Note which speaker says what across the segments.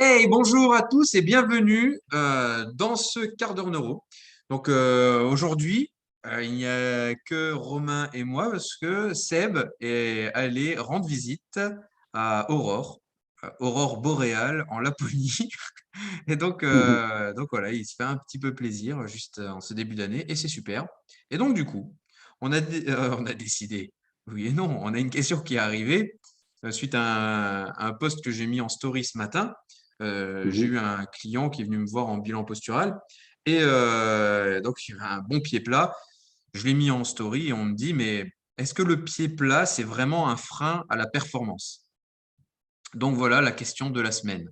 Speaker 1: Hey, bonjour à tous et bienvenue dans ce quart d'heure neuro. Donc aujourd'hui, il n'y a que Romain et moi parce que Seb est allé rendre visite à Aurore, Aurore boréale en Laponie. Et donc voilà, il se fait un petit peu plaisir juste en ce début d'année et c'est super. Et donc du coup, on a décidé, oui et non, on a une question qui est arrivée suite à un post que j'ai mis en story ce matin. J'ai
Speaker 2: Mhm.
Speaker 1: eu un client qui est venu me voir en bilan postural et donc il a un bon pied plat. Je l'ai mis en story et on me dit, mais est-ce que le pied plat, c'est vraiment un frein à la performance? Donc voilà la question de la semaine.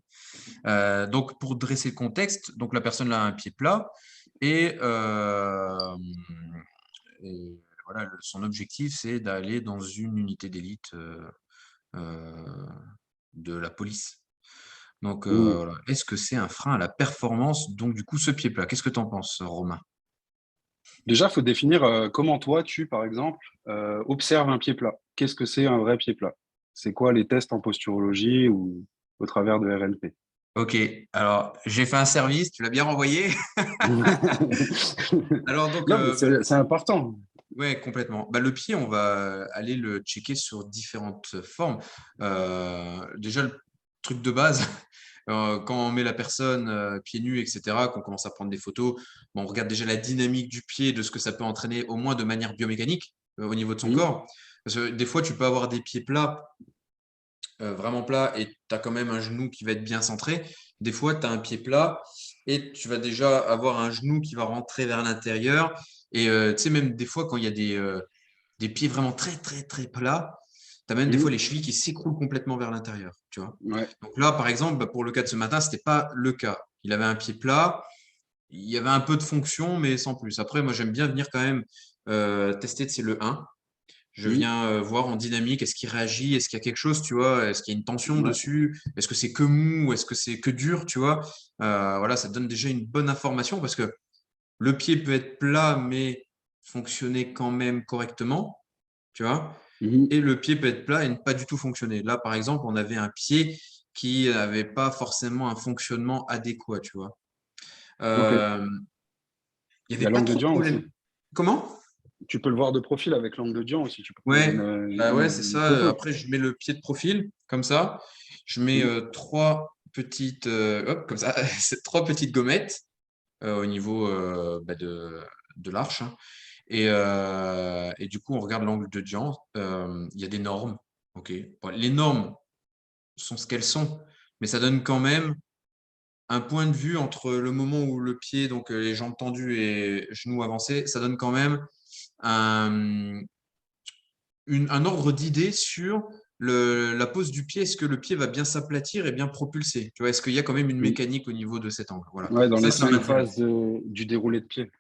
Speaker 1: Donc pour dresser le contexte, donc la personne a un pied plat et, et voilà, son objectif, c'est d'aller dans une unité d'élite euh, de la police. Donc,
Speaker 2: Mhm.
Speaker 1: voilà. Est-ce que c'est un frein à la performance? Donc, du coup, ce pied plat, qu'est-ce que tu en penses, Romain?
Speaker 2: Déjà, il faut définir comment toi, par exemple, observes un pied plat. Qu'est-ce que c'est un vrai pied plat? C'est quoi les tests en posturologie ou au travers de RNP?
Speaker 1: Ok, alors j'ai fait un service, tu l'as bien renvoyé. Alors, donc,
Speaker 2: Non, mais c'est important.
Speaker 1: ouais, complètement. Bah, le pied, on va aller le checker sur différentes formes. Déjà, le truc de base, quand on met la personne pieds nus, etc., qu'on commence à prendre des photos, bon, on regarde déjà la dynamique du pied, de ce que ça peut entraîner, au moins de manière biomécanique, au niveau de son
Speaker 2: Mhm.
Speaker 1: corps. Parce que des fois, tu peux avoir des pieds plats, vraiment plats, et tu as quand même un genou qui va être bien centré. Des fois, tu as un pied plat et tu vas déjà avoir un genou qui va rentrer vers l'intérieur. Et tu sais, même des fois, quand il y a des pieds vraiment très, très, très plats, tu as même des fois
Speaker 2: Mhm.
Speaker 1: les chevilles qui s'écroulent complètement vers l'intérieur, tu vois.
Speaker 2: Ouais.
Speaker 1: Donc là, par exemple, bah, pour le cas de ce matin, c'était pas le cas. Il avait un pied plat, il y avait un peu de fonction, mais sans plus. Après, moi, j'aime bien venir quand même tester, c'est le 1. Je
Speaker 2: Mhm.
Speaker 1: viens voir en dynamique, est-ce qu'il réagit, est-ce qu'il y a quelque chose, tu vois, est-ce qu'il y a une tension
Speaker 2: Ouais.
Speaker 1: dessus, est-ce que c'est que mou, est-ce que c'est que dur, tu vois. Voilà, ça donne déjà une bonne information parce que le pied peut être plat, mais fonctionner quand même correctement, tu vois.
Speaker 2: Mhm.
Speaker 1: Et le pied peut être plat et ne pas du tout fonctionner. Là, par exemple, on avait un pied qui n'avait pas forcément un fonctionnement adéquat, tu vois.
Speaker 2: Ok.
Speaker 1: Euh, il
Speaker 2: Il
Speaker 1: n'y
Speaker 2: y a
Speaker 1: avait pas
Speaker 2: l'angle de
Speaker 1: trop de
Speaker 2: Dian
Speaker 1: problème.
Speaker 2: aussi.
Speaker 1: Comment?
Speaker 2: Tu peux le voir de profil avec l'angle de Dian aussi. Tu peux prendre
Speaker 1: Ouais, bah ouais, c'est
Speaker 2: une
Speaker 1: ça.
Speaker 2: photo.
Speaker 1: Après, je mets le pied de profil, comme ça. Je mets
Speaker 2: Mhm.
Speaker 1: trois petites, hop, comme ça, c'est trois petites gommettes au niveau bah, de l'arche, hein. Et du coup, on regarde l'angle de Dian. Il y a des normes. OK. Bon, les normes sont ce qu'elles sont, mais ça donne quand même un point de vue entre le moment où le pied, donc les jambes tendues et genoux avancés, ça donne quand même un, un ordre d'idée sur la pose du pied. Est-ce que le pied va bien s'aplatir et bien propulser? Tu vois, est-ce qu'il y a quand même une
Speaker 2: Mhm.
Speaker 1: mécanique au niveau de cet angle? Voilà.
Speaker 2: Ouais, dans les
Speaker 1: Ça
Speaker 2: cinq
Speaker 1: m'intéresse.
Speaker 2: phases du déroulé de pied.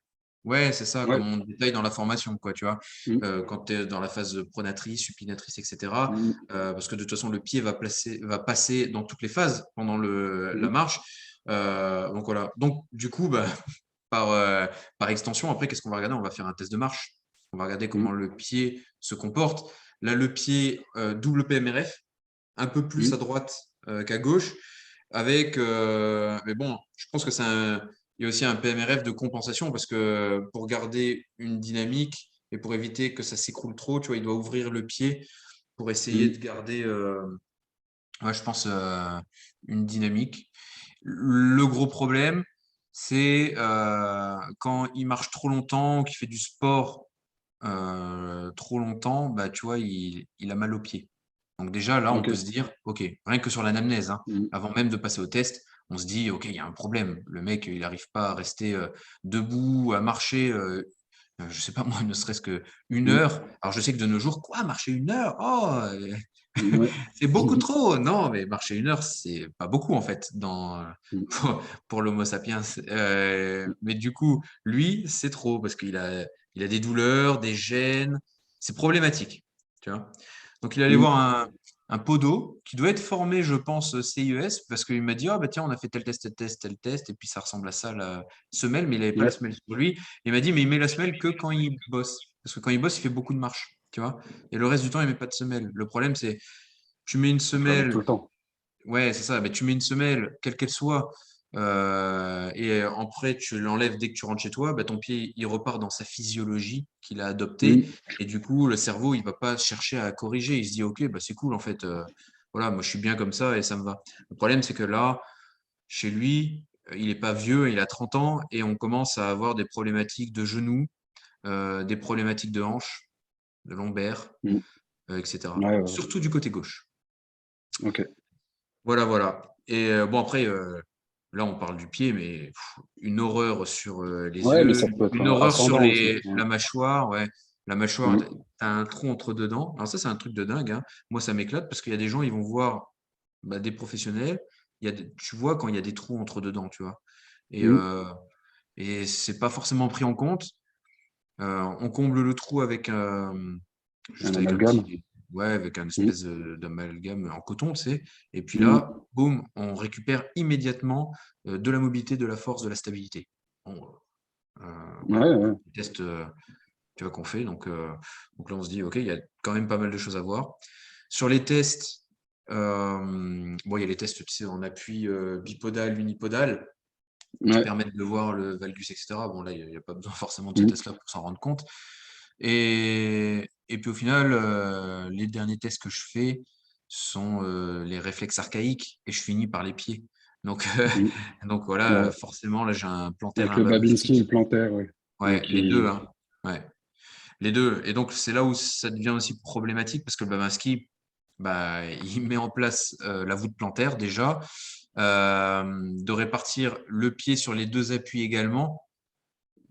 Speaker 1: Ouais, c'est ça,
Speaker 2: Ouais.
Speaker 1: comme on détaille dans la formation, quoi, tu vois.
Speaker 2: Mhm.
Speaker 1: Quand tu es dans la phase pronatrice, supinatrice, etc.
Speaker 2: Mhm.
Speaker 1: Parce que de toute façon, le pied va passer dans toutes les phases pendant la
Speaker 2: Mhm.
Speaker 1: marche. Donc voilà. Donc, du coup, bah, par, euh, par extension, après, qu'est-ce qu'on va regarder? On va faire un test de marche. On va regarder comment
Speaker 2: Mhm.
Speaker 1: le pied se comporte. Là, le pied double PMRF, un peu plus à
Speaker 2: Mhm.
Speaker 1: droite qu'à gauche, mais bon, je pense que il y a aussi un PMRF de compensation parce que pour garder une dynamique et pour éviter que ça s'écroule trop, tu vois, il doit ouvrir le pied pour essayer de
Speaker 2: Mhm.
Speaker 1: garder, ouais, je pense, une dynamique. Le gros problème, c'est quand il marche trop longtemps, qu'il fait du sport trop longtemps, bah, tu vois, il a mal au pied. Donc déjà, là, on
Speaker 2: Ok.
Speaker 1: peut se dire, OK, rien que sur l'anamnèse, hein,
Speaker 2: Mhm.
Speaker 1: avant même de passer au test, on se dit, OK, il y a un problème. Le mec, il n'arrive pas à rester debout, à marcher, je sais pas moi, ne serait-ce que une
Speaker 2: Mhm.
Speaker 1: heure. Alors je sais que de nos jours, quoi, marcher une heure? Oh,
Speaker 2: Ouais.
Speaker 1: c'est beaucoup trop. Non, mais marcher une heure, c'est pas beaucoup en fait pour l'Homo sapiens. Mais du coup, lui, c'est trop parce il a des douleurs, des gènes. C'est problématique, tu vois. Donc il allait
Speaker 2: Mhm.
Speaker 1: voir un podo qui doit être formé, je pense, CIES parce qu'il m'a dit, ah bah tiens, on a fait tel test, tel test, tel test, et puis ça ressemble à ça la semelle, mais il n'avait pas la
Speaker 2: Ouais.
Speaker 1: semelle sur lui. Il m'a dit, mais il met la semelle que quand il bosse. Parce que quand il bosse, il fait beaucoup de marches, tu vois. Et le reste du temps, il met pas de semelle. Le problème, c'est tu mets une
Speaker 2: Il travaille tout
Speaker 1: semelle,
Speaker 2: le temps.
Speaker 1: ouais, c'est ça. Mais tu mets une semelle, quelle qu'elle soit, et après tu l'enlèves dès que tu rentres chez toi, bah, ton pied, il repart dans sa physiologie qu'il a adoptée.
Speaker 2: Mm.
Speaker 1: Et du coup, le cerveau, il va pas chercher à corriger. Il se dit, OK, bah, c'est cool, en fait. Voilà, moi, je suis bien comme ça et ça me va. Le problème, c'est que là, chez lui, il est pas vieux, il a 30 ans et on commence à avoir des problématiques de genoux, des problématiques de hanches, de lombaires,
Speaker 2: Mm.
Speaker 1: etc.
Speaker 2: Ouais, ouais,
Speaker 1: Surtout du côté gauche.
Speaker 2: ok.
Speaker 1: Voilà, voilà. Et bon, après, là, on parle du pied, mais une horreur sur les
Speaker 2: Ouais, mais
Speaker 1: yeux,
Speaker 2: ça peut être
Speaker 1: une horreur sur
Speaker 2: ascendant aussi. Ouais.
Speaker 1: la mâchoire. Ouais, la mâchoire,
Speaker 2: Mm.
Speaker 1: t'as un trou entre deux dents. Alors ça, c'est un truc de dingue, hein. Moi, ça m'éclate parce qu'il y a des gens, ils vont voir bah, des professionnels. Tu vois quand il y a des trous entre deux dents, tu vois. Et,
Speaker 2: Mm.
Speaker 1: c'est pas forcément pris en compte. On comble le trou avec
Speaker 2: Un
Speaker 1: juste avec un
Speaker 2: amalgame.
Speaker 1: petit, ouais, avec un
Speaker 2: Mm.
Speaker 1: espèce d'amalgame en coton, tu sais. Et puis là,
Speaker 2: Mm.
Speaker 1: boum, on récupère immédiatement de la mobilité, de la force, de la stabilité. Bon,
Speaker 2: Ouais,
Speaker 1: voilà,
Speaker 2: ouais.
Speaker 1: les tests tu vois, qu'on fait. Donc là, on se dit, OK, il y a quand même pas mal de choses à voir. Sur les tests, bon, il y a les tests, tu sais, en appui bipodal, unipodal, qui
Speaker 2: Ouais.
Speaker 1: permettent de voir le valgus, etc. Bon, là, il n'y a pas besoin forcément de ce
Speaker 2: Mm.
Speaker 1: test-là pour s'en rendre compte. Et puis au final, les derniers tests que je fais sont les réflexes archaïques et je finis par les pieds. Donc,
Speaker 2: Mm.
Speaker 1: donc voilà,
Speaker 2: Ouais.
Speaker 1: forcément, là, j'ai un plantaire et
Speaker 2: Avec
Speaker 1: un
Speaker 2: le
Speaker 1: bas
Speaker 2: Babinski et le
Speaker 1: mastique.
Speaker 2: plantaire, ouais. Ouais,
Speaker 1: Ouais, les deux,
Speaker 2: qui...
Speaker 1: hein. Ouais, les deux. Et donc, c'est là où ça devient aussi problématique parce que le Babaski, bah, il met en place la voûte plantaire déjà, de répartir le pied sur les deux appuis également.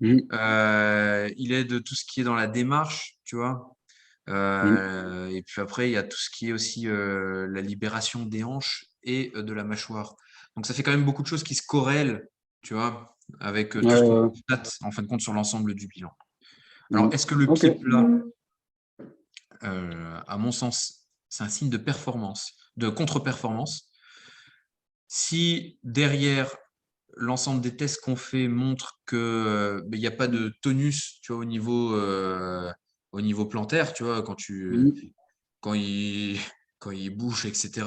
Speaker 2: Mm.
Speaker 1: Il aide tout ce qui est dans la démarche, tu vois.
Speaker 2: Mm.
Speaker 1: Et puis après, il y a tout ce qui est aussi la libération des hanches et de la mâchoire. Donc ça fait quand même beaucoup de choses qui se corrèlent, tu vois, avec
Speaker 2: Ouais,
Speaker 1: tout ce qu'on
Speaker 2: ouais.
Speaker 1: constate en fin de compte sur l'ensemble du bilan. Alors,
Speaker 2: Mm.
Speaker 1: est-ce que le
Speaker 2: Ok.
Speaker 1: pied plat, à mon sens, c'est un signe de performance, de contre-performance? Si derrière l'ensemble des tests qu'on fait montrent que ben, il n'y a pas de tonus, tu vois, au niveau plantaire, tu vois,
Speaker 2: Mm.
Speaker 1: quand il, quand il bouge, etc.,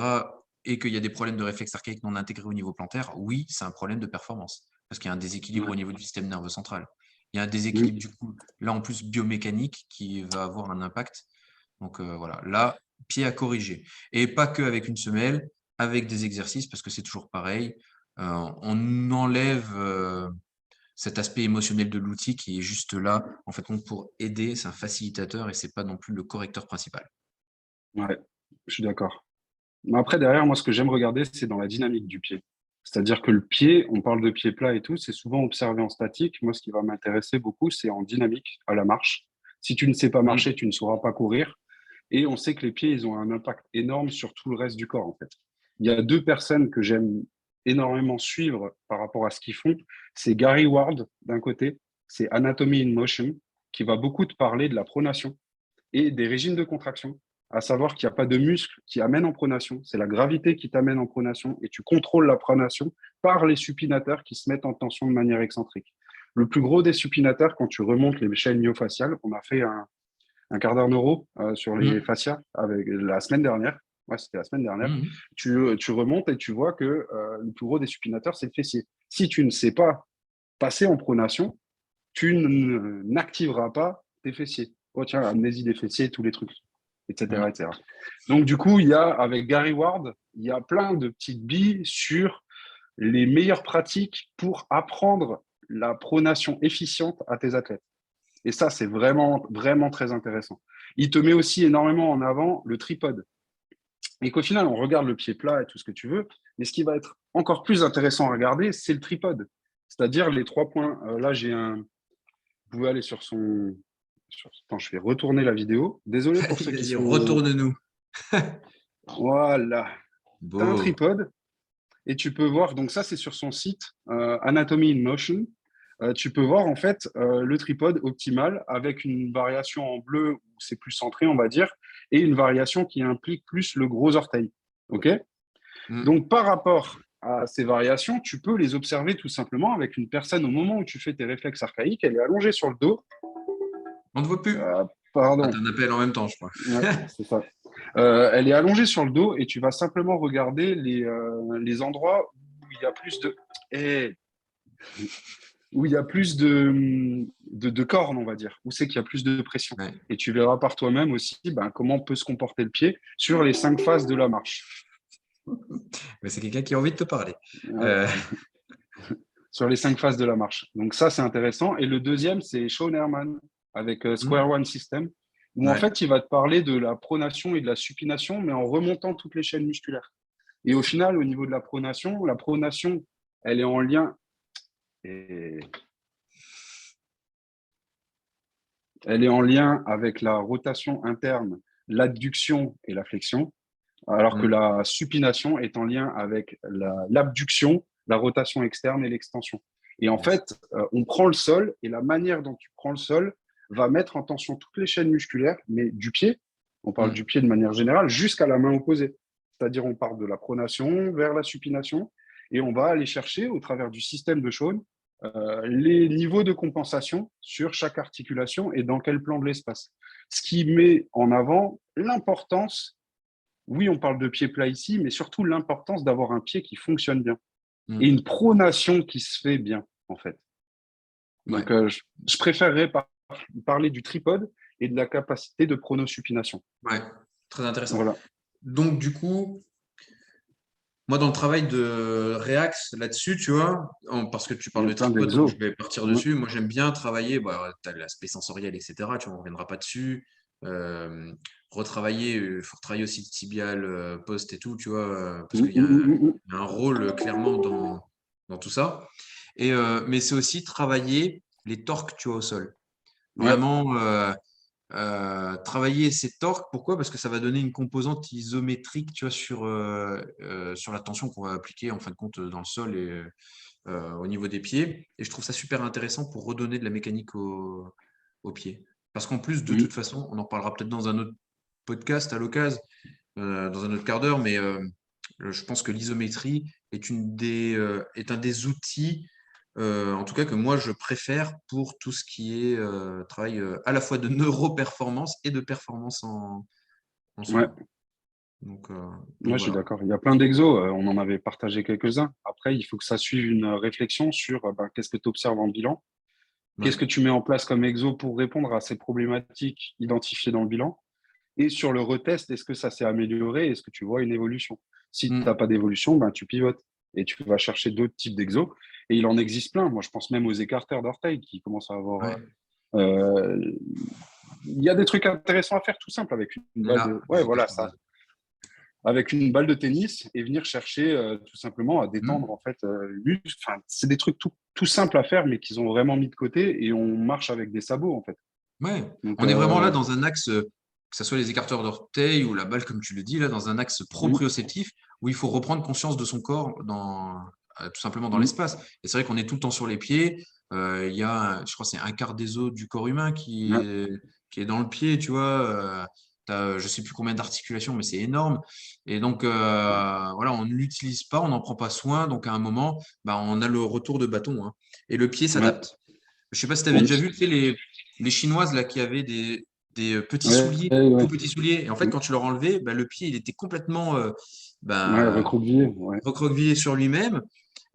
Speaker 1: et qu'il y a des problèmes de réflexe archaïque non intégrés au niveau plantaire, oui, c'est un problème de performance. Parce qu'il y a un déséquilibre
Speaker 2: Ouais.
Speaker 1: au niveau du système nerveux central. Il y a un déséquilibre
Speaker 2: Mm.
Speaker 1: du coup, là en plus biomécanique, qui va avoir un impact. Donc voilà, là, pied à corriger. Et pas que avec une semelle, avec des exercices, parce que c'est toujours pareil. On enlève cet aspect émotionnel de l'outil qui est juste là, en fait, pour aider, c'est un facilitateur et c'est pas non plus le correcteur principal.
Speaker 2: Ouais, je suis d'accord. Mais après, derrière, moi, ce que j'aime regarder, c'est dans la dynamique du pied. C'est-à-dire que le pied, on parle de pied plat et tout, c'est souvent observé en statique. Moi, ce qui va m'intéresser beaucoup, c'est en dynamique, à la marche. Si tu ne sais pas
Speaker 1: Mmh.
Speaker 2: marcher, tu ne sauras pas courir. Et on sait que les pieds, ils ont un impact énorme sur tout le reste du corps, en fait. Il y a deux personnes que j'aime énormément suivre par rapport à ce qu'ils font. C'est Gary Ward, d'un côté, c'est Anatomy in Motion, qui va beaucoup te parler de la pronation et des régimes de contraction, à savoir qu'il n'y a pas de muscle qui amène en pronation, c'est la gravité qui t'amène en pronation et tu contrôles la pronation par les supinateurs qui se mettent en tension de manière excentrique. Le plus gros des supinateurs, quand tu remontes les chaînes myofaciales, on a fait un quart d'heure neuro sur les
Speaker 1: Mmh.
Speaker 2: fascias avec, la semaine dernière. Ouais, c'était la semaine dernière.
Speaker 1: Mmh.
Speaker 2: Tu remontes et tu vois que le plus gros des supinateurs, c'est le fessier. Si tu ne sais pas passer en pronation, tu n'activeras pas tes fessiers. Oh tiens, amnésie des fessiers, tous les trucs,
Speaker 1: Mmh.
Speaker 2: etc., etc. Donc du coup, il y a, avec Gary Ward, il y a plein de petites billes sur les meilleures pratiques pour apprendre la pronation efficiente à tes athlètes. Et ça, c'est vraiment, vraiment très intéressant. Il te met aussi énormément en avant le tripode. Et qu'au final, on regarde le pied plat et tout ce que tu veux, mais ce qui va être encore plus intéressant à regarder, c'est le tripode. C'est-à-dire les 3 points. Là, j'ai un, vous pouvez aller sur son. Attends, je vais retourner la vidéo. Désolé pour
Speaker 1: Vas-y,
Speaker 2: ceux qui
Speaker 1: vas-y,
Speaker 2: sont.
Speaker 1: retourne-nous.
Speaker 2: Voilà. Tu as un
Speaker 1: Beau.
Speaker 2: tripode et tu peux voir. Donc, ça, c'est sur son site Anatomy in Motion. Tu peux voir en fait le tripode optimal avec une variation en bleu où c'est plus centré, on va dire, et une variation qui implique plus le gros orteil. OK?
Speaker 1: Mmh.
Speaker 2: Donc, par rapport à ces variations, tu peux les observer tout simplement avec une personne au moment où tu fais tes réflexes archaïques. Elle est allongée sur le dos.
Speaker 1: On ne te voit plus. Ah,
Speaker 2: Pardon.
Speaker 1: tu un appel en même temps, je crois.
Speaker 2: Ouais, c'est ça. Elle est allongée sur le dos et tu vas simplement regarder les endroits où il y a plus de, eh, où il y a plus de cornes, on va dire, où c'est qu'il y a plus de pression.
Speaker 1: Ouais.
Speaker 2: Et tu verras par toi-même aussi ben, comment peut se comporter le pied sur les 5 phases de la marche.
Speaker 1: Mais c'est quelqu'un qui a envie de te parler.
Speaker 2: Ouais,
Speaker 1: Euh,
Speaker 2: sur les 5 phases de la marche. Donc ça, c'est intéressant. Et le deuxième, c'est Sean Herman avec Square One System, où en
Speaker 1: ouais.
Speaker 2: fait, il va te parler de la pronation et de la supination, mais en remontant toutes les chaînes musculaires. Et au final, au niveau de la pronation, elle est en lien. Et elle est en lien avec la rotation interne, l'adduction et la flexion, alors que
Speaker 1: Mm.
Speaker 2: la supination est en lien avec l'abduction, la rotation externe et l'extension. Et en
Speaker 1: Yes.
Speaker 2: fait, on prend le sol et la manière dont tu prends le sol va mettre en tension toutes les chaînes musculaires, mais du pied, on parle
Speaker 1: Mm.
Speaker 2: du pied de manière générale, jusqu'à la main opposée. C'est-à-dire on part de la pronation vers la supination et on va aller chercher au travers du système de Shawn les niveaux de compensation sur chaque articulation et dans quel plan de l'espace. Ce qui met en avant l'importance, oui, on parle de pied plat ici, mais surtout l'importance d'avoir un pied qui fonctionne bien et
Speaker 1: Mm.
Speaker 2: une pronation qui se fait bien, en fait.
Speaker 1: Ouais.
Speaker 2: Donc, je préférerais parler du tripode et de la capacité de pronosupination.
Speaker 1: Ouais. Très intéressant.
Speaker 2: Voilà.
Speaker 1: Donc, du coup, moi, dans le travail de React là-dessus, tu vois, parce que tu
Speaker 2: Il y
Speaker 1: parles
Speaker 2: a
Speaker 1: de
Speaker 2: plein
Speaker 1: tripode, donc
Speaker 2: d'exos.
Speaker 1: je vais partir
Speaker 2: Ouais.
Speaker 1: dessus. Moi, j'aime bien travailler, bah, tu as l'aspect sensoriel, etc. Tu vois, on ne reviendra pas dessus. Euh, retravailler, il faut retravailler aussi le tibial, post et tout, tu vois, parce qu'il y a un rôle clairement dans tout ça. Mais c'est aussi travailler les torques, tu vois, au sol.
Speaker 2: Ouais.
Speaker 1: Vraiment, travailler ces torques. Pourquoi? Parce que ça va donner une composante isométrique, tu vois, sur la tension qu'on va appliquer en fin de compte dans le sol et au niveau des pieds. Et je trouve ça super intéressant pour redonner de la mécanique aux pieds. Parce qu'en plus, de toute
Speaker 2: Oui.
Speaker 1: façon, on en parlera peut-être dans un autre podcast à l'occasion, dans un autre quart d'heure, mais je pense que l'isométrie est un des outils, en tout cas que moi je préfère pour tout ce qui est travail à la fois de neuroperformance et de performance en
Speaker 2: Ouais.
Speaker 1: soi. Donc, euh, donc
Speaker 2: Moi, je suis
Speaker 1: voilà.
Speaker 2: d'accord. Il y a plein d'exos. On en avait partagé quelques-uns. Après, il faut que ça suive une réflexion sur ben, qu'est-ce que tu observes en bilan.
Speaker 1: Ouais.
Speaker 2: Qu'est-ce que tu mets en place comme exo pour répondre à ces problématiques identifiées dans le bilan? Et sur le retest, est-ce que ça s'est amélioré? Est-ce que tu vois une évolution? Si tu n'as
Speaker 1: Mm.
Speaker 2: pas d'évolution, ben, tu pivotes et tu vas chercher d'autres types d'exos. Et il en existe plein. Moi, je pense même aux écarteurs d'orteils qui commencent à avoir.
Speaker 1: Ouais.
Speaker 2: Euh, il y a des trucs intéressants à faire tout simple avec une balle
Speaker 1: Là,
Speaker 2: de.
Speaker 1: je
Speaker 2: Ouais,
Speaker 1: vois pas
Speaker 2: voilà,
Speaker 1: trop.
Speaker 2: ça. Avec une balle de tennis et venir chercher tout simplement à détendre
Speaker 1: Mm.
Speaker 2: en fait enfin, c'est des trucs tout simples à faire mais qu'ils ont vraiment mis de côté et on marche avec des sabots en fait.
Speaker 1: Ouais.
Speaker 2: Donc
Speaker 1: On est vraiment là dans un axe, que ce soit les écarteurs d'orteil ou la balle, comme tu le dis, là, dans un axe
Speaker 2: mm,
Speaker 1: proprioceptif où il faut reprendre conscience de son corps tout simplement dans
Speaker 2: mm,
Speaker 1: l'espace. Et c'est vrai qu'on est tout le temps sur les pieds. Il y a, je crois, que c'est un quart des os du corps humain
Speaker 2: ouais,
Speaker 1: qui est dans le pied, tu vois. Je sais plus combien d'articulations, mais c'est énorme. Et donc, voilà, on ne l'utilise pas, on n'en prend pas soin. Donc, à un moment, bah, on a le retour de bâton, hein. Et le pied
Speaker 2: ouais,
Speaker 1: s'adapte. Je sais pas si tu avais déjà
Speaker 2: oui,
Speaker 1: vu, tu sais, les Chinoises là, qui avaient des petits
Speaker 2: ouais,
Speaker 1: souliers,
Speaker 2: ouais,
Speaker 1: tout petits souliers. Et en fait,
Speaker 2: mm,
Speaker 1: quand tu leur enlevais, bah, le pied, il était complètement
Speaker 2: ouais,
Speaker 1: bah,
Speaker 2: recroquevillé, ouais,
Speaker 1: recroquevillé sur lui-même.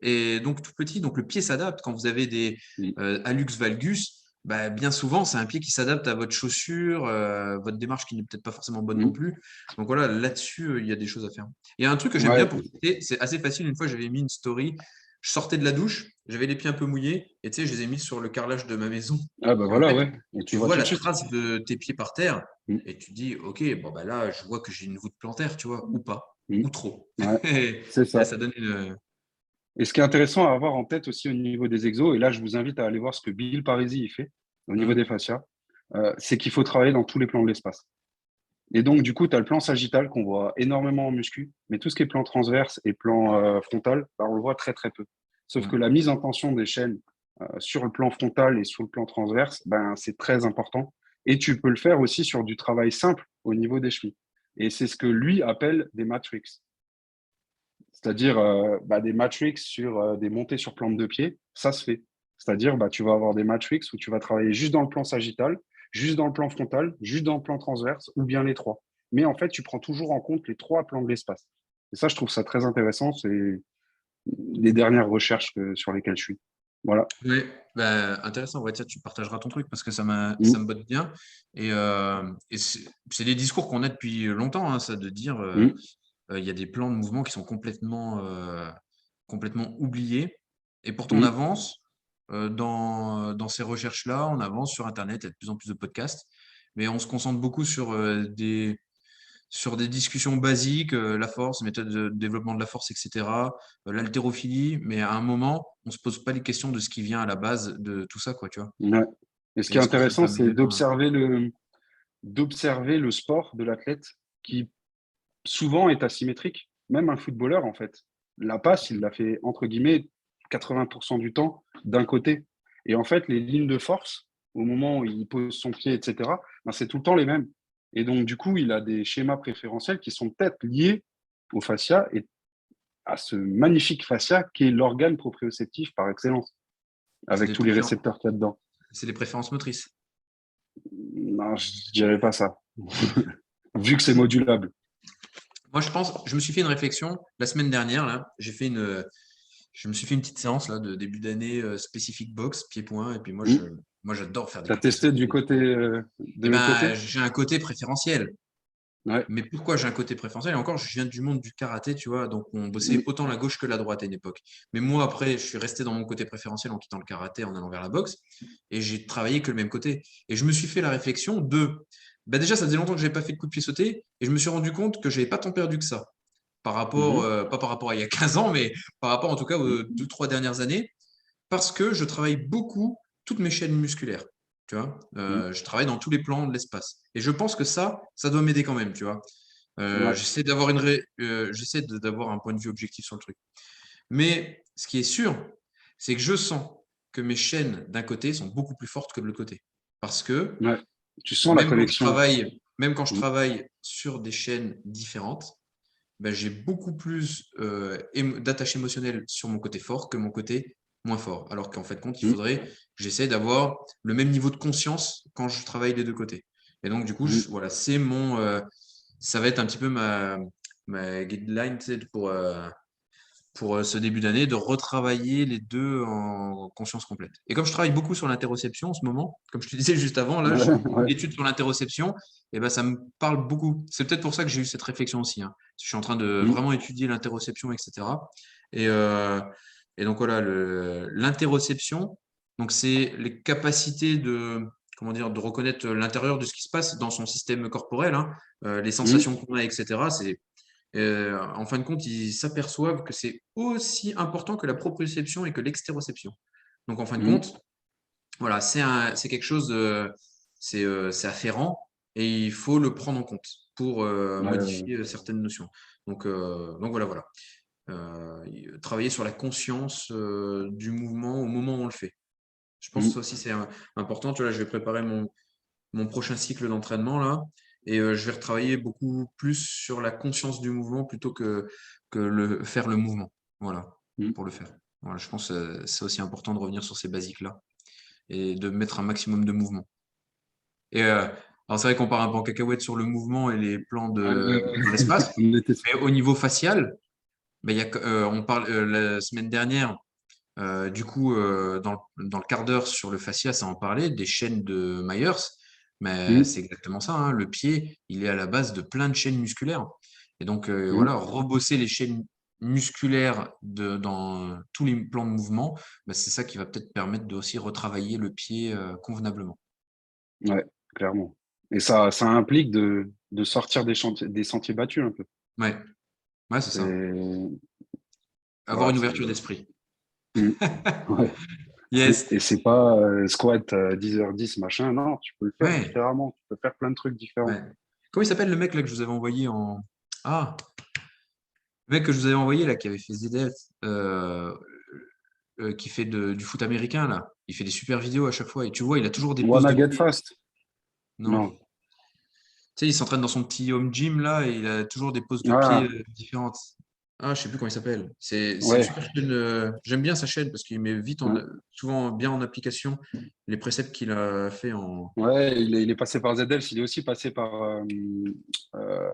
Speaker 1: Et donc, tout petit. Donc, le pied s'adapte. Quand vous avez des
Speaker 2: mm,
Speaker 1: hallux valgus, bah, bien souvent, c'est un pied qui s'adapte à votre chaussure, votre démarche qui n'est peut-être pas forcément bonne non
Speaker 2: mm,
Speaker 1: plus. Donc, voilà, là-dessus, il y a des choses à faire. Il y a un truc que j'aime bien
Speaker 2: ouais,
Speaker 1: pour tester, c'est assez facile. Une fois, j'avais mis une story. Je sortais de la douche, j'avais les pieds un peu mouillés, et tu sais, je les ai mis sur le carrelage de ma maison.
Speaker 2: ah bah
Speaker 1: Et en
Speaker 2: voilà,
Speaker 1: fait,
Speaker 2: ouais, et tu
Speaker 1: tu
Speaker 2: vois
Speaker 1: vois
Speaker 2: tout de
Speaker 1: la
Speaker 2: suite.
Speaker 1: trace de tes pieds par terre
Speaker 2: Mm,
Speaker 1: et tu dis, OK, bon, bah là, je vois que j'ai une voûte plantaire, tu vois, ou pas,
Speaker 2: mm,
Speaker 1: ou trop.
Speaker 2: ouais,
Speaker 1: Et
Speaker 2: c'est
Speaker 1: là,
Speaker 2: ça.
Speaker 1: ça donne une.
Speaker 2: Et ce qui est intéressant à avoir en tête aussi au niveau des exos, et là je vous invite à aller voir ce que Bill Parisi il fait au niveau des
Speaker 1: Hmm,
Speaker 2: fascias, c'est qu'il faut travailler dans tous les plans de l'espace. Et donc, du coup, tu as le plan sagittal qu'on voit énormément en muscu, mais tout ce qui est plan transverse et plan frontal, bah, on le voit très, très peu. Sauf que
Speaker 1: hmm,
Speaker 2: la mise en tension des chaînes sur le plan frontal et sur le plan transverse, ben, c'est très important. Et tu peux le faire aussi sur du travail simple au niveau des chevilles. Et c'est ce que lui appelle des matrix, c'est-à-dire bah, des matrix sur des montées sur plante de pied, ça se fait. C'est-à-dire, bah, tu vas avoir des matrix où tu vas travailler juste dans le plan sagittal, juste dans le plan frontal, juste dans le plan transverse, ou bien les trois. mais en fait, tu prends toujours en compte les 3 plans de l'espace. Et ça, je trouve ça très intéressant. C'est les dernières recherches sur lesquelles je suis. Voilà.
Speaker 1: Oui, bah, intéressant. Ouais, tiens, tu partageras ton truc parce que ça
Speaker 2: Mm,
Speaker 1: me botte bien. Et c'est des discours qu'on a depuis longtemps, hein, ça, de dire
Speaker 2: mm,
Speaker 1: il y a des plans de mouvement qui sont complètement oubliés. Et pourtant, on
Speaker 2: mm.
Speaker 1: avance dans ces recherches-là, on avance sur Internet, il y a de plus en plus de podcasts, mais on se concentre beaucoup sur des discussions basiques, la force, méthode de développement de la force, etc., l'haltérophilie, mais à un moment, on se pose pas les questions de ce qui vient à la base de tout ça, quoi, tu vois.
Speaker 2: Ouais. Et ce qui
Speaker 1: Et
Speaker 2: est
Speaker 1: est-ce qu'on serait
Speaker 2: intéressant,
Speaker 1: pas
Speaker 2: c'est
Speaker 1: meilleur, hein?
Speaker 2: d'observer le sport de l'athlète qui souvent est asymétrique. Même un footballeur, en fait, la passe, il l'a fait, entre guillemets, 80% du temps d'un côté. Et en fait, les lignes de force, au moment où il pose son pied, etc., ben, c'est tout le temps les mêmes. Et donc, du coup, il a des schémas préférentiels qui sont peut-être liés au fascia et à ce magnifique fascia qui est l'organe proprioceptif par excellence,
Speaker 1: C'est
Speaker 2: avec
Speaker 1: des
Speaker 2: tous les
Speaker 1: préférences,
Speaker 2: récepteurs qu'il y a dedans.
Speaker 1: c'est des préférences motrices.
Speaker 2: Non, je dirais pas ça. Vu que c'est modulable.
Speaker 1: Moi, je me suis fait une réflexion la semaine dernière, là. Je me suis fait une petite séance là, de début d'année spécifique boxe, pied-point. Et puis
Speaker 2: Hmm.
Speaker 1: moi, j'adore faire des
Speaker 2: Tu as
Speaker 1: coups de pied
Speaker 2: testé du
Speaker 1: sautés.
Speaker 2: côté
Speaker 1: Et
Speaker 2: de l'autre
Speaker 1: ben,
Speaker 2: côté?
Speaker 1: j'ai un côté préférentiel.
Speaker 2: Ouais.
Speaker 1: Mais pourquoi j'ai un côté préférentiel? Et encore, je viens du monde du karaté, tu vois, donc on bossait
Speaker 2: Hmm.
Speaker 1: autant la gauche que la droite à une époque. Mais moi, après, je suis resté dans mon côté préférentiel en quittant le karaté, en allant vers la boxe, et j'ai travaillé que le même côté. Et je me suis fait la réflexion de, bah déjà, ça faisait longtemps que je n'avais pas fait de coup de pied sauté, et je me suis rendu compte que je n'avais pas tant perdu que ça, par rapport,
Speaker 2: Mhm.
Speaker 1: pas par rapport à il y a 15 ans, mais par rapport en tout cas
Speaker 2: Hmm.
Speaker 1: aux 2, 3 dernières années, parce que je travaille beaucoup toutes mes chaînes musculaires. Tu vois,
Speaker 2: Hmm.
Speaker 1: je travaille dans tous les plans de l'espace. Et je pense que ça doit m'aider quand même, tu vois.
Speaker 2: Ouais.
Speaker 1: J'essaie d'avoir un point de vue objectif sur le truc. Mais ce qui est sûr, c'est que je sens que mes chaînes d'un côté sont beaucoup plus fortes que de l'autre côté. Parce que
Speaker 2: Ouais. Tu sens la
Speaker 1: même quand je
Speaker 2: connexion.
Speaker 1: travaille, même quand je
Speaker 2: Hmm.
Speaker 1: travaille sur des chaînes différentes, ben, j'ai beaucoup plus d'attache émotionnelle sur mon côté fort que mon côté moins fort. Alors qu'en fait, compte, il
Speaker 2: Hmm.
Speaker 1: faudrait que j'essaie d'avoir le même niveau de conscience quand je travaille des deux côtés. Et donc, du coup,
Speaker 2: Hmm.
Speaker 1: voilà, ça va être un petit peu ma guideline, tu sais, pour ce début d'année, de retravailler les deux en conscience complète. Et comme je travaille beaucoup sur l'interoception en ce moment, comme je te disais juste avant, là,
Speaker 2: Ouais,
Speaker 1: je fais une
Speaker 2: ouais.
Speaker 1: étude sur l'interoception, et ben ça me parle beaucoup. C'est peut-être pour ça que j'ai eu cette réflexion aussi, hein. Je suis en train de
Speaker 2: Hmm.
Speaker 1: vraiment étudier l'interoception, etc. Et, euh, et donc voilà, l'interoception, donc c'est les capacités comment dire, de reconnaître l'intérieur de ce qui se passe dans son système corporel, hein, les
Speaker 2: Hmm.
Speaker 1: sensations qu'on a, etc. En fin de compte, ils s'aperçoivent que c'est aussi important que la proprioception et que l'extéroception. Donc, en fin de
Speaker 2: Hmm.
Speaker 1: compte, voilà, c'est quelque chose c'est afférent et il faut le prendre en compte pour
Speaker 2: Ouais, ouais, ouais.
Speaker 1: modifier certaines notions. Donc voilà, voilà. Travailler sur la conscience du mouvement au moment où on le fait. Je pense que
Speaker 2: Hmm.
Speaker 1: ça aussi c'est important. Tu vois, là, je vais préparer mon prochain cycle d'entraînement là. Et je vais retravailler beaucoup plus sur la conscience du mouvement plutôt que faire le mouvement. Voilà,
Speaker 2: Hmm.
Speaker 1: pour le faire. Voilà, je pense que c'est aussi important de revenir sur ces basiques-là et de mettre un maximum de mouvement. Et alors c'est vrai qu'on part un peu en cacahuète sur le mouvement et les plans dans l'espace,
Speaker 2: On était...
Speaker 1: mais au niveau facial, ben, on parle la semaine dernière, du coup, dans le quart d'heure sur le fascia, ça en parlait, des chaînes de Myers, mais
Speaker 2: Hmm.
Speaker 1: c'est exactement ça, hein. Le pied, il est à la base de plein de chaînes musculaires. Et donc,
Speaker 2: Hmm.
Speaker 1: voilà, rebosser les chaînes musculaires dans tous les plans de mouvement, bah, c'est ça qui va peut-être permettre de aussi retravailler le pied convenablement.
Speaker 2: Ouais, clairement. Et ça implique de sortir des sentiers battus un peu.
Speaker 1: Ouais, ouais, c'est ça.
Speaker 2: C'est
Speaker 1: Avoir
Speaker 2: voilà,
Speaker 1: une
Speaker 2: c'est
Speaker 1: ouverture d'esprit.
Speaker 2: hmm. Ouais.
Speaker 1: Yes.
Speaker 2: Et c'est pas squat 10h10 machin, non, tu peux le faire
Speaker 1: Ouais,
Speaker 2: différemment, tu peux faire plein de trucs différents.
Speaker 1: ouais. Comment il s'appelle le mec là que je vous avais envoyé en. Ah, le mec que je vous avais envoyé là, qui avait fait ZDF, qui fait du foot américain là. Il fait des super vidéos à chaque fois. Et tu vois, il a toujours des poses
Speaker 2: Wanna
Speaker 1: de
Speaker 2: get
Speaker 1: pied.
Speaker 2: fast?
Speaker 1: Non.
Speaker 2: Non.
Speaker 1: Tu sais, il s'entraîne dans son petit home gym là et il a toujours des poses de pied
Speaker 2: Ah,
Speaker 1: différentes. Ah, je sais plus comment il s'appelle. C'est une
Speaker 2: Ouais,
Speaker 1: super chaîne. J'aime bien sa chaîne parce qu'il met vite
Speaker 2: ouais,
Speaker 1: souvent bien en application les préceptes qu'il a fait en
Speaker 2: ouais, il est passé par ZL, il est aussi passé par euh,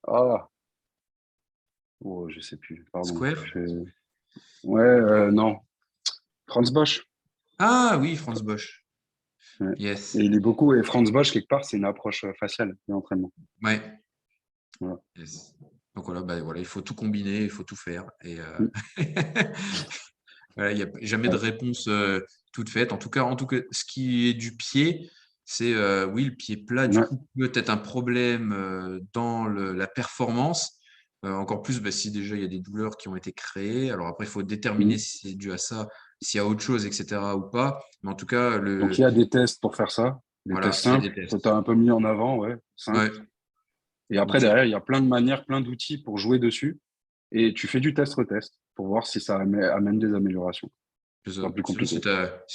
Speaker 2: ah, oh, je sais plus, pardon.
Speaker 1: Square.
Speaker 2: Ouais, non, Franz Bosch.
Speaker 1: Ah oui, Franz Bosch.
Speaker 2: Ouais. Et
Speaker 1: Yes.
Speaker 2: il est beaucoup, et Franz Bosch, quelque part, c'est une approche faciale de l'entraînement.
Speaker 1: Ouais.
Speaker 2: Voilà.
Speaker 1: Yes. Donc voilà, bah, voilà, il faut tout combiner, il faut tout faire. Et
Speaker 2: Mm.
Speaker 1: voilà, il n'y a jamais de
Speaker 2: Ouais.
Speaker 1: réponse toute faite. En tout cas, ce qui est du pied, c'est oui, le pied plat, du
Speaker 2: Ouais.
Speaker 1: coup, peut-être un problème dans la performance. Encore plus bah, si déjà il y a des douleurs qui ont été créées. Alors après, il faut déterminer
Speaker 2: Mm.
Speaker 1: si c'est dû à ça, s'il y a autre chose, etc. ou pas. Mais en tout cas,
Speaker 2: Donc, il y a des tests pour faire ça, des
Speaker 1: voilà,
Speaker 2: tests
Speaker 1: il y a des
Speaker 2: simples, que tu
Speaker 1: tests.
Speaker 2: as un peu mis en avant, ouais,
Speaker 1: Ouais.
Speaker 2: simples. Et
Speaker 1: Donc,
Speaker 2: après, derrière, il y a plein de manières, plein d'outils pour jouer dessus. Et tu fais du test-retest pour voir si ça amène des améliorations.
Speaker 1: C'est
Speaker 2: C'est
Speaker 1: ça.
Speaker 2: pas plus
Speaker 1: Sinon, si
Speaker 2: compliqué.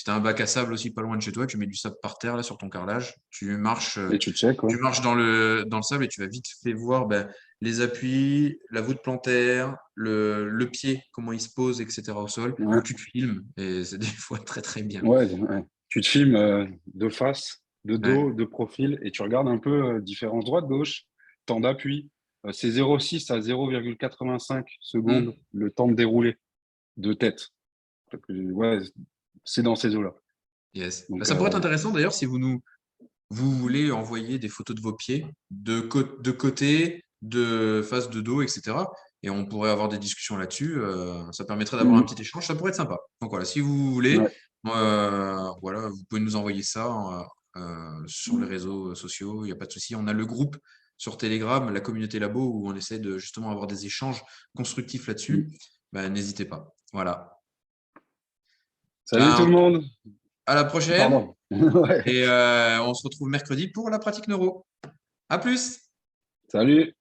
Speaker 1: tu as, un bac à sable aussi pas loin de chez toi, tu mets du sable par terre là sur ton carrelage,
Speaker 2: Et tu check, ouais.
Speaker 1: tu marches dans le sable et tu vas vite fait voir ben, les appuis, la voûte plantaire, le pied, comment il se pose, etc. au sol, ou
Speaker 2: Ouais,
Speaker 1: tu te filmes et c'est des fois très très bien.
Speaker 2: ouais, ouais. Tu te filmes de face, de
Speaker 1: Ouais.
Speaker 2: dos, de profil, et tu regardes un peu différence droite-gauche, temps d'appui. C'est 0,6 à 0,85 secondes
Speaker 1: Hmm.
Speaker 2: le temps de dérouler de tête. Ouais, c'est dans ces eaux-là.
Speaker 1: Yes. Bah,
Speaker 2: Donc,
Speaker 1: ça pourrait être intéressant d'ailleurs si vous voulez envoyer des photos de vos pieds de côté, de face, de dos, etc. Et on pourrait avoir des discussions là-dessus. Ça permettrait d'avoir un
Speaker 2: mhm.
Speaker 1: petit échange. Ça pourrait être sympa. Donc voilà, si vous voulez,
Speaker 2: Ouais.
Speaker 1: voilà, vous pouvez nous envoyer ça sur les réseaux sociaux. Il n'y a pas de souci. On a le groupe sur Telegram, la communauté Labo, où on essaie de justement avoir des échanges constructifs là-dessus.
Speaker 2: Mhm.
Speaker 1: Ben, n'hésitez pas. Voilà.
Speaker 2: Salut tout
Speaker 1: Ben,
Speaker 2: le monde.
Speaker 1: à la prochaine.
Speaker 2: Pardon. Ouais.
Speaker 1: Et on se retrouve mercredi pour la pratique neuro. À plus!
Speaker 2: Salut.